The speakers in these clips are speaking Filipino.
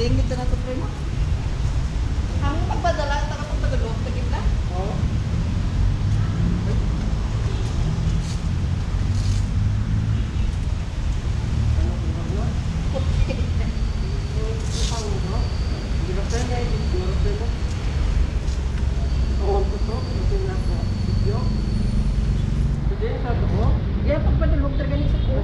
Tingit na nato pre mo. Ang pagpadala ta ka pag tagalog tagit na. Oo. Ya, pagpadalog talaga ni sa ko.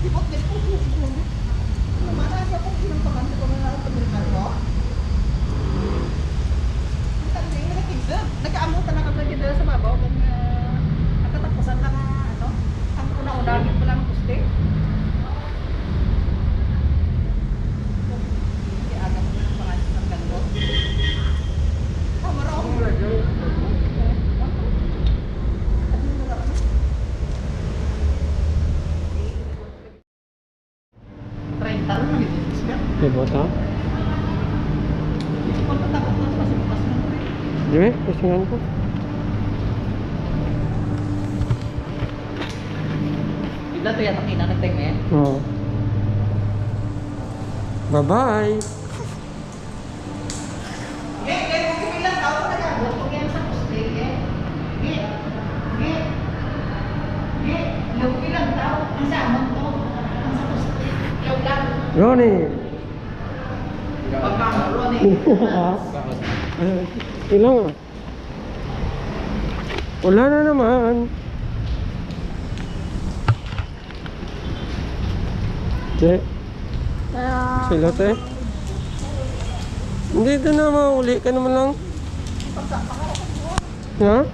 Di ba pwede ko siguro? Mana sa kung sinampakan ko na pagrikan ko? Ang tanding na nakikisa. Nagkaamutan na kami dito sa babaw kung nakatapusan na ano, ang una-unagin pa lang ang puste. Hindi agad mo ng pangalit ng gando. Marami. 30 lang nagiging siya. Diba ta? Kung tatakot na sa pasipas mo. Diba? Pasingan ko. Bila to yata kinakiteng eh. Oo. Bye-bye! Kung ilang tao na nagabot, kung yan sa poste, yung ilang tao, ang samang to, ang sa poste, yung lang. Ronnie! Pagkang Ronnie. Ilang ah? Wala na naman. Che? Sila te? Hindi ito na mauli ka naman lang. Ha?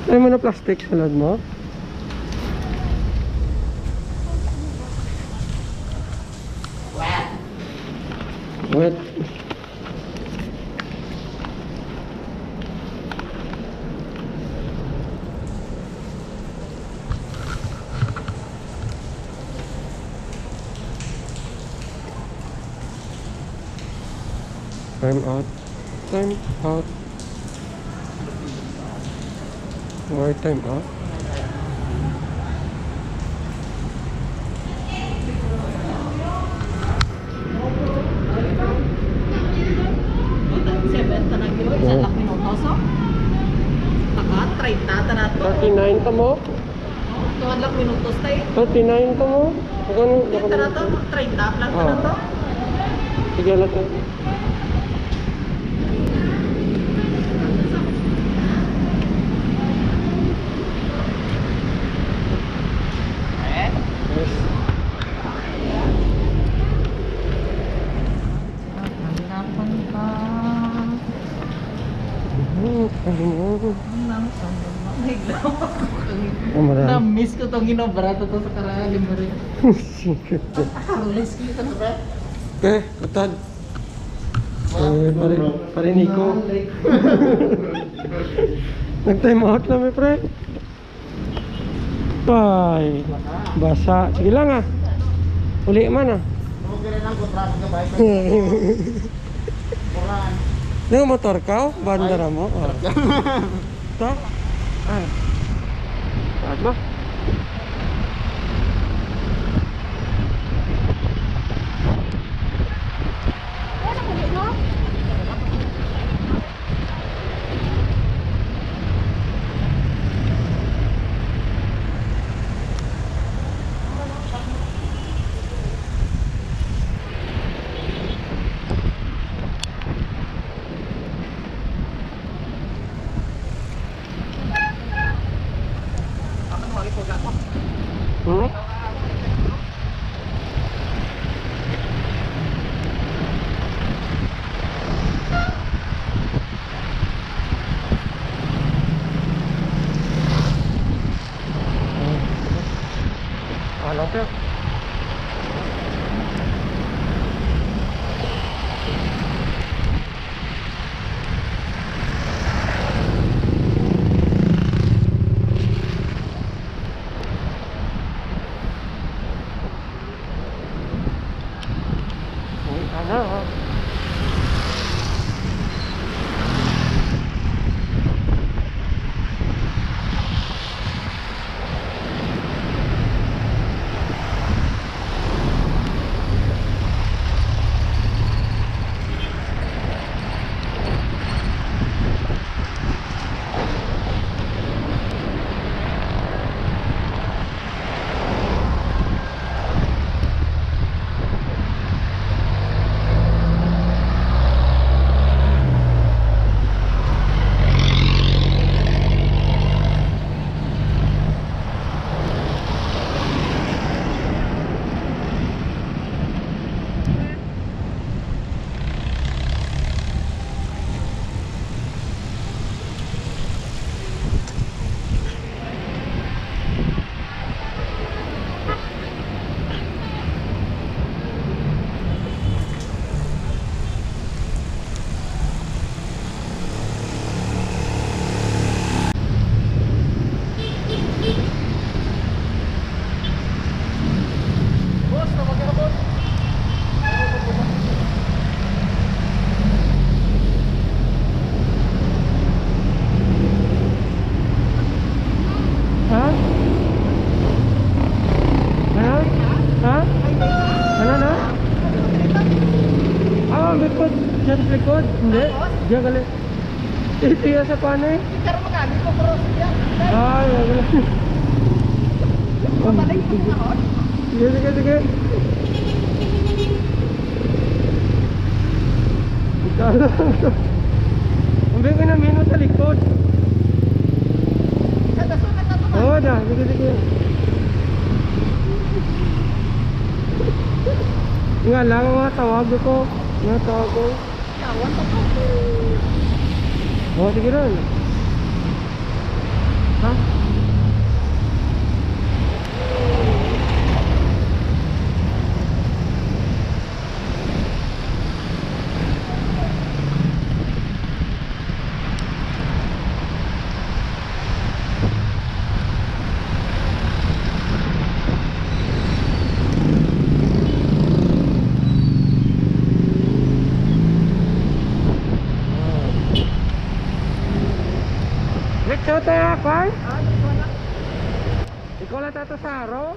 Ay mo na plastic salad mo? Wet. Wet. Time out. Time out. Why time out? Benta na kilo, isang lak minutos, oh. Taka, 30 na to. 39 ka mo? Tuwad lak minutos tayo. 39 ka mo? Magkano? Benta na to, 30 lang na to. Sige lang to. Yes. Hanapan pa. Na-miss ko itong ginobra to sa karalim mo rin. Nakarulis ko ito na ba? Utad. Parinig ko. Nag-time out na may pre. Bye. Basa. Sige lang ah. Uli man ah. Nang motor ka? Bandara mo? Ito? Ay. Saan ba? Hmm? Alam ko. Ano? likod. Diyan sa likod. Hindi. Diyan gali. Ito yan sa paano eh. Pero magkano ko cross yan. Ay, wala. Mabalik ko na ako. Sige, sige, sige. Kala. Umbi ko na mino sa likod. Sa dasunat na ito. Oo na, sige, sige. Nga lang nga tawag ko. Nga tawag ko. Yawan pa po. Oo, sige ron. Ha? Let's go tayo, Kwan. Ikaw lang tato sa araw.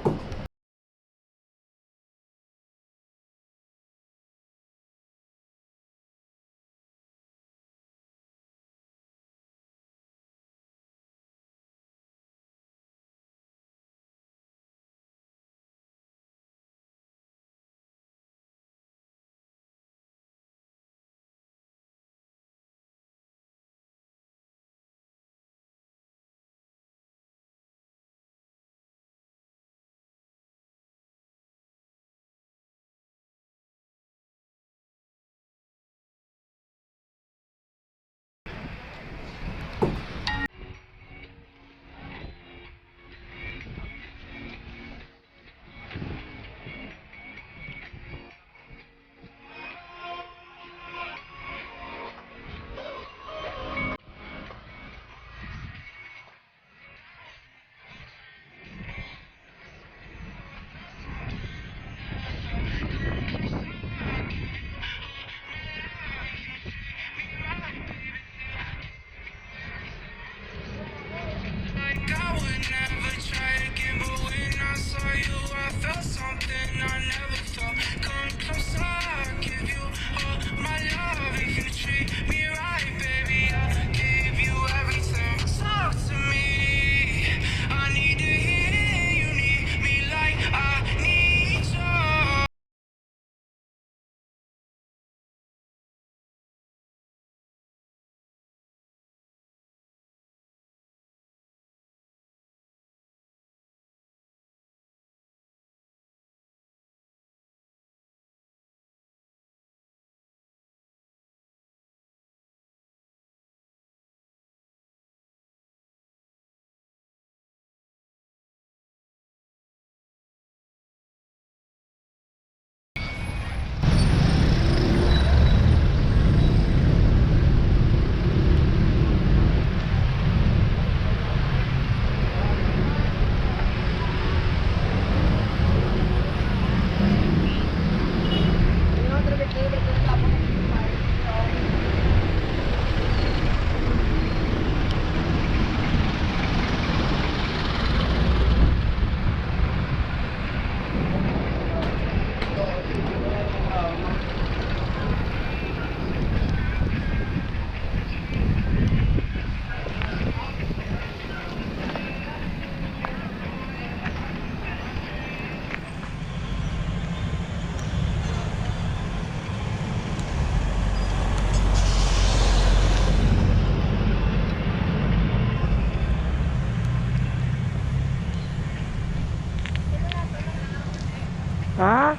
Ha?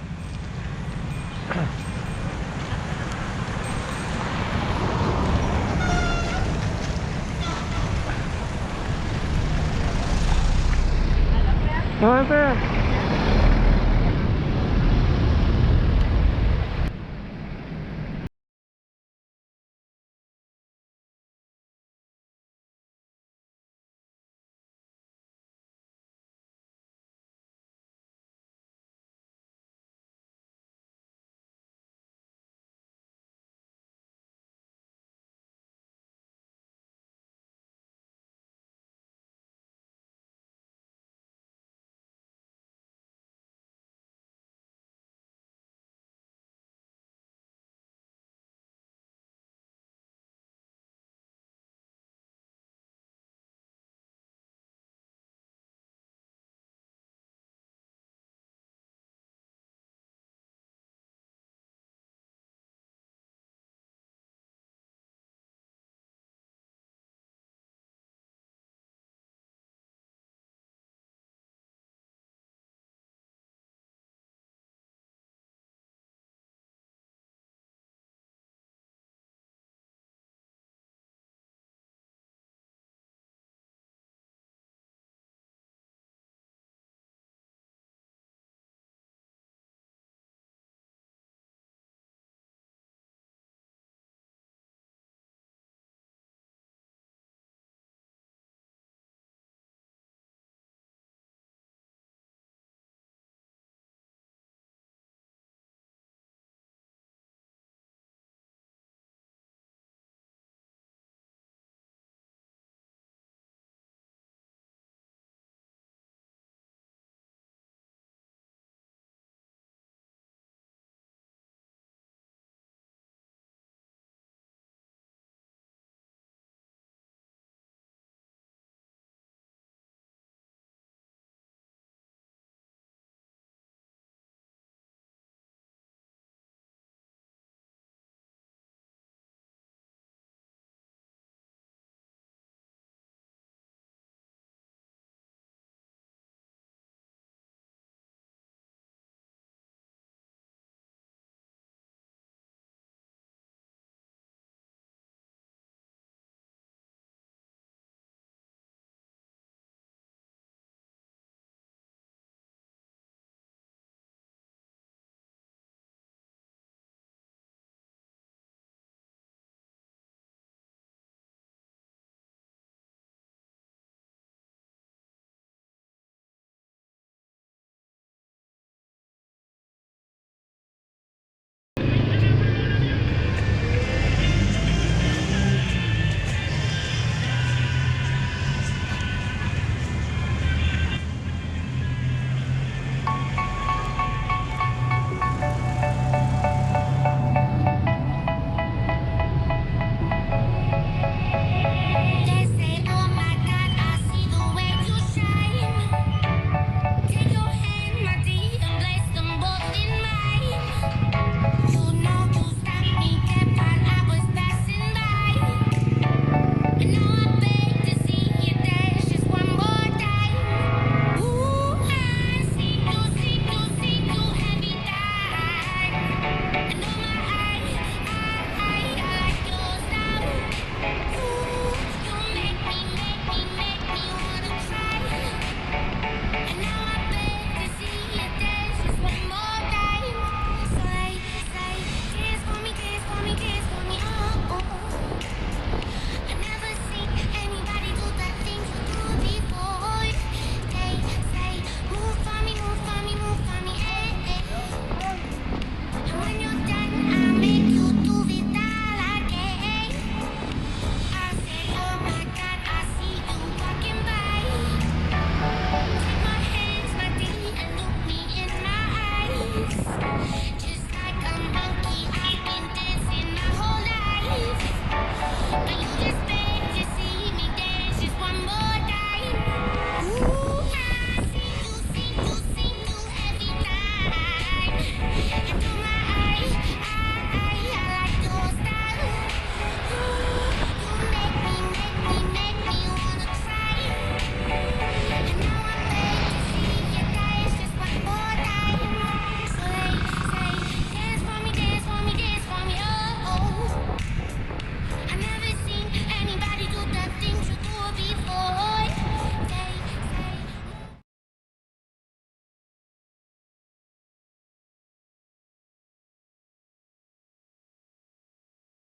Oh, sir.